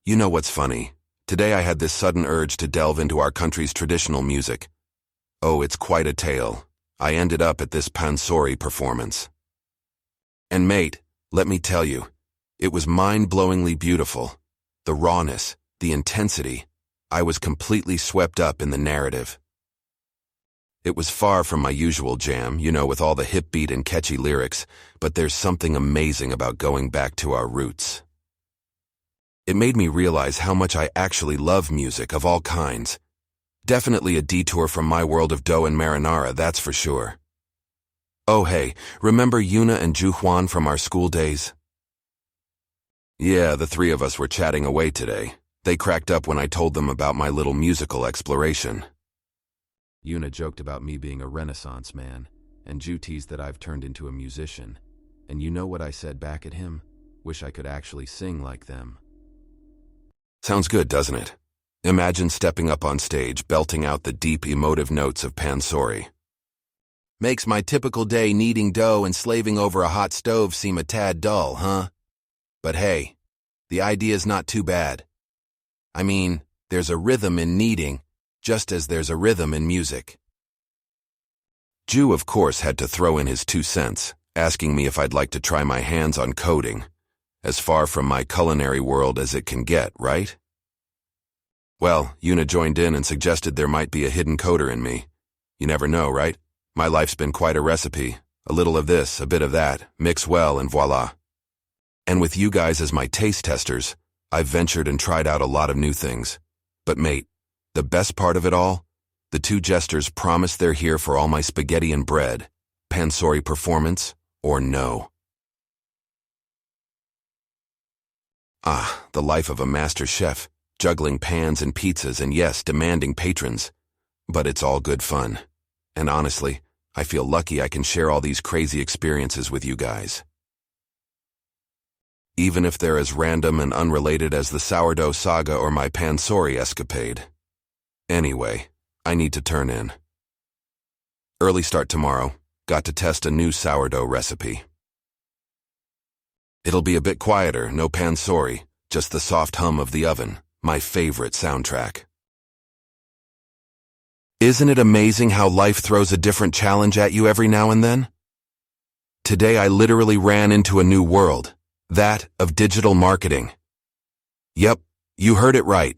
You know what's funny? Today I had this sudden urge to delve into our country's traditional music. Oh, it's quite a tale. I ended up at this Pansori performance. And mate, let me tell you, it was mind-blowingly beautiful. The rawness, the intensity. I was completely swept up in the narrative. It was far from my usual jam, with all the hip beat and catchy lyrics, but there's something amazing about going back to our roots. It made me realize how much I actually love music of all kinds. Definitely a detour from my world of dough and marinara, that's for sure. Oh hey, remember Yuna and Juhwan from our school days? Yeah, the three of us were chatting away today. They cracked up when I told them about my little musical exploration. Yuna joked about me being a Renaissance man, and Ju teased that I've turned into a musician. And you know what I said back at him? Wish I could actually sing like them. Sounds good, doesn't it? Imagine stepping up on stage, belting out the deep, emotive notes of Pansori. Makes my typical day kneading dough and slaving over a hot stove seem a tad dull, huh? But hey, the idea's not too bad. I mean, there's a rhythm in kneading, just as there's a rhythm in music. Ju, of course, had to throw in his 2 cents, asking me if I'd like to try my hands on coding. As far from my culinary world as it can get, right? Well, Yuna joined in and suggested there might be a hidden coder in me. You never know, right? My life's been quite a recipe. A little of this, a bit of that, mix well and voila. And with you guys as my taste testers, I've ventured and tried out a lot of new things. But mate, the best part of it all? The 2 jesters promise they're here for all my spaghetti and bread. Pansori performance or no. Ah, the life of a master chef, juggling pans and pizzas and yes, demanding patrons. But it's all good fun. And honestly, I feel lucky I can share all these crazy experiences with you guys. Even if they're as random and unrelated as the sourdough saga or my Pansori escapade. Anyway, I need to turn in. Early start tomorrow. Got to test a new sourdough recipe. It'll be a bit quieter, no Pansori, just the soft hum of the oven, my favorite soundtrack. Isn't it amazing how life throws a different challenge at you every now and then? Today I literally ran into a new world, that of digital marketing. Yep, you heard it right.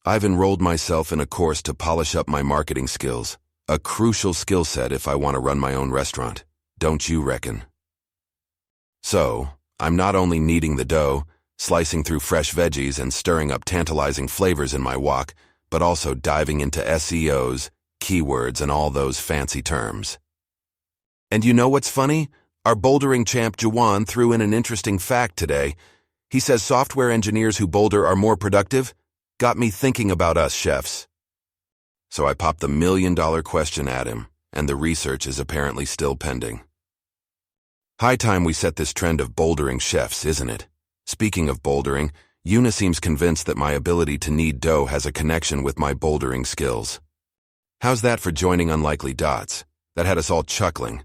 I've enrolled myself in a course to polish up my marketing skills, a crucial skill set if I want to run my own restaurant, don't you reckon? So, I'm not only kneading the dough, slicing through fresh veggies and stirring up tantalizing flavors in my wok, but also diving into SEOs, keywords, and all those fancy terms. And you know what's funny? Our bouldering champ Juwan threw in an interesting fact today. He says software engineers who boulder are more productive. Got me thinking about us chefs. So I popped the $1 million question at him, and the research is apparently still pending. High time we set this trend of bouldering chefs, isn't it? Speaking of bouldering, Yuna seems convinced that my ability to knead dough has a connection with my bouldering skills. How's that for joining unlikely dots? That had us all chuckling.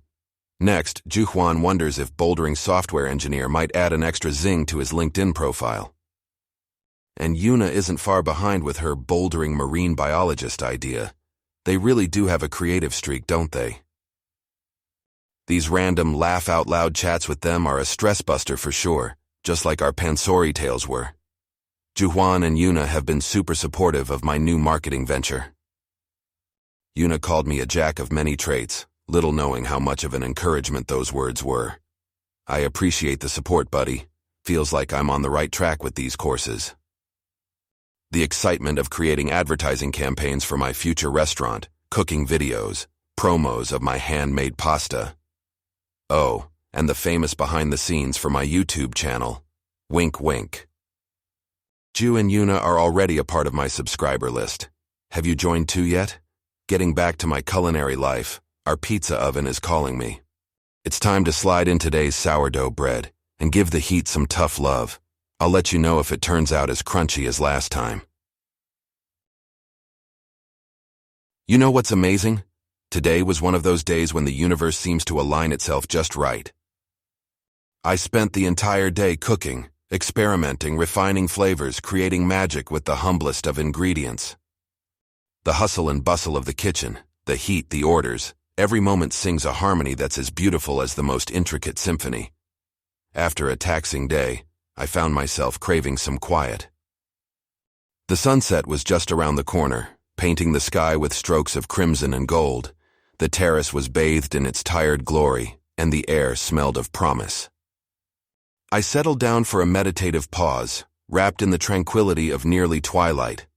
Next, Juhwan wonders if bouldering software engineer might add an extra zing to his LinkedIn profile. And Yuna isn't far behind with her bouldering marine biologist idea. They really do have a creative streak, don't they? These random laugh-out-loud chats with them are a stress buster for sure, just like our Pansori tales were. Juhwan and Yuna have been super supportive of my new marketing venture. Yuna called me a jack of many traits, little knowing how much of an encouragement those words were. I appreciate the support, buddy. Feels like I'm on the right track with these courses. The excitement of creating advertising campaigns for my future restaurant, cooking videos, promos of my handmade pasta. Oh, and the famous behind the scenes for my YouTube channel. Wink wink. Ju and Yuna are already a part of my subscriber list. Have you joined too yet? Getting back to my culinary life, our pizza oven is calling me. It's time to slide in today's sourdough bread and give the heat some tough love. I'll let you know if it turns out as crunchy as last time. You know what's amazing? Today was one of those days when the universe seems to align itself just right. I spent the entire day cooking, experimenting, refining flavors, creating magic with the humblest of ingredients. The hustle and bustle of the kitchen, the heat, the orders, every moment sings a harmony that's as beautiful as the most intricate symphony. After a taxing day, I found myself craving some quiet. The sunset was just around the corner, painting the sky with strokes of crimson and gold. The terrace was bathed in its tired glory, and the air smelled of promise. I settled down for a meditative pause, wrapped in the tranquility of nearly twilight.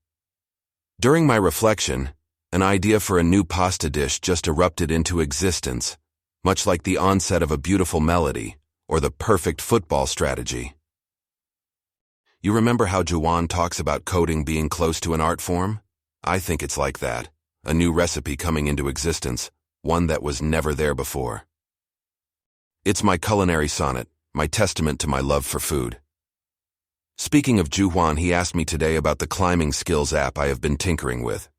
During my reflection, an idea for a new pasta dish just erupted into existence, much like the onset of a beautiful melody or the perfect football strategy. You remember how Juwan talks about coding being close to an art form? I think it's like that, a new recipe coming into existence, one that was never there before. It's my culinary sonnet, my testament to my love for food. Speaking of Juwan, he asked me today about the climbing skills app I have been tinkering with.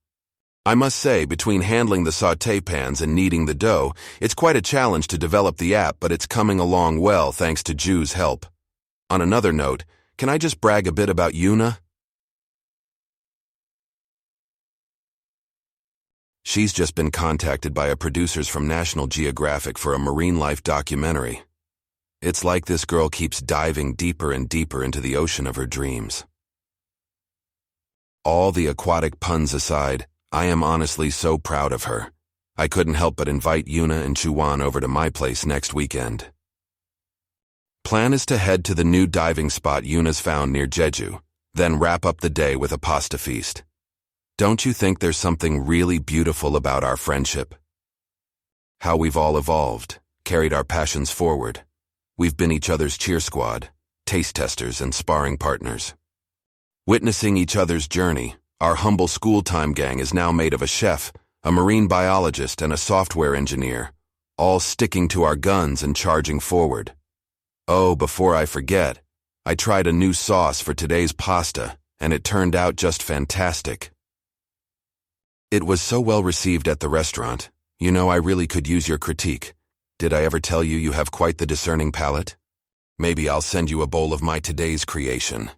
I must say, between handling the sauté pans and kneading the dough, it's quite a challenge to develop the app, but it's coming along well thanks to Ju's help. On another note, can I just brag a bit about Yuna? She's just been contacted by producers from National Geographic for a marine life documentary. It's like this girl keeps diving deeper and deeper into the ocean of her dreams. All the aquatic puns aside, I am honestly so proud of her. I couldn't help but invite Yuna and Juwan over to my place next weekend. Plan is to head to the new diving spot Yuna's found near Jeju, then wrap up the day with a pasta feast. Don't you think there's something really beautiful about our friendship? How we've all evolved, carried our passions forward. We've been each other's cheer squad, taste testers, and sparring partners. Witnessing each other's journey, our humble school-time gang is now made of a chef, a marine biologist, and a software engineer, all sticking to our guns and charging forward. Oh, before I forget, I tried a new sauce for today's pasta, and it turned out just fantastic. It was so well received at the restaurant. You know, I really could use your critique. Did I ever tell you you have quite the discerning palate? Maybe I'll send you a bowl of my today's creation.